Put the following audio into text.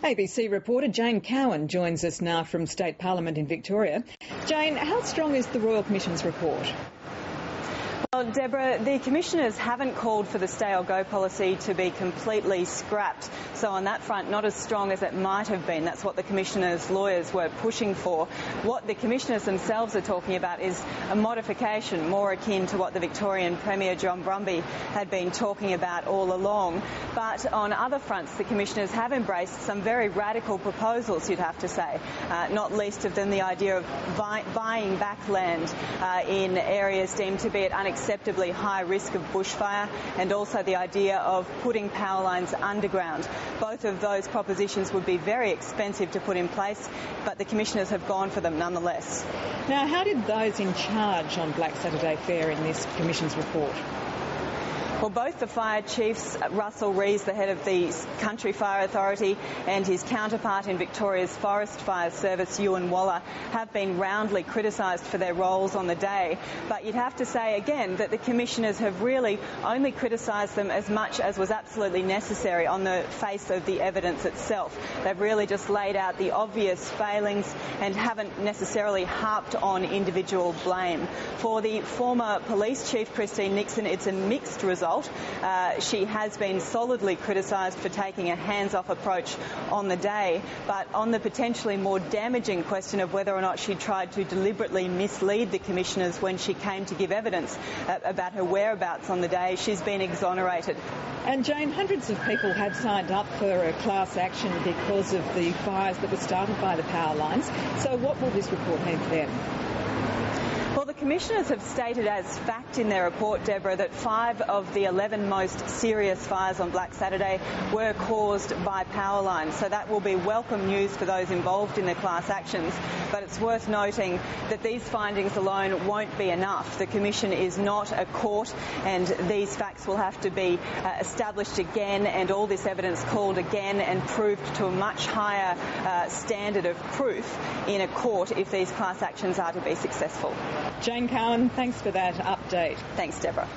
ABC reporter Jane Cowan joins us now from State Parliament in Victoria. Jane, how strong is the Royal Commission's report? Well, Deborah, the Commissioners haven't called for the stay or go policy to be completely scrapped. So on that front, not as strong as it might have been. That's what the Commissioners' lawyers were pushing for. What the Commissioners themselves are talking about is a modification more akin to what the Victorian Premier John Brumby had been talking about all along. But on other fronts, the Commissioners have embraced some very radical proposals, you'd have to say, not least of them the idea of buying back land in areas deemed to be at unacceptably high risk of bushfire, and also the idea of putting power lines underground. Both of those propositions would be very expensive to put in place, but the Commissioners have gone for them nonetheless. Now, how did those in charge on Black Saturday fare in this Commission's report? Well, both the fire chiefs, Russell Rees, the head of the Country Fire Authority, and his counterpart in Victoria's Forest Fire Service, Ewan Waller, have been roundly criticised for their roles on the day. But you'd have to say again that the Commissioners have really only criticised them as much as was absolutely necessary on the face of the evidence itself. They've really just laid out the obvious failings and haven't necessarily harped on individual blame. For the former police chief, Christine Nixon, it's a mixed result. She has been solidly criticised for taking a hands-off approach on the day, but on the potentially more damaging question of whether or not she tried to deliberately mislead the Commissioners when she came to give evidence about her whereabouts on the day, she's been exonerated. And Jane, hundreds of people have signed up for a class action because of the fires that were started by the power lines. So what will this report mean for them? Well, the Commissioners have stated as fact in their report, Deborah, that 5 of the 11 most serious fires on Black Saturday were caused by power lines. So that will be welcome news for those involved in the class actions. But it's worth noting that these findings alone won't be enough. The Commission is not a court, and these facts will have to be established again, and all this evidence called again and proved to a much higher standard of proof in a court if these class actions are to be successful. Jane Cowan, thanks for that update. Thanks, Deborah.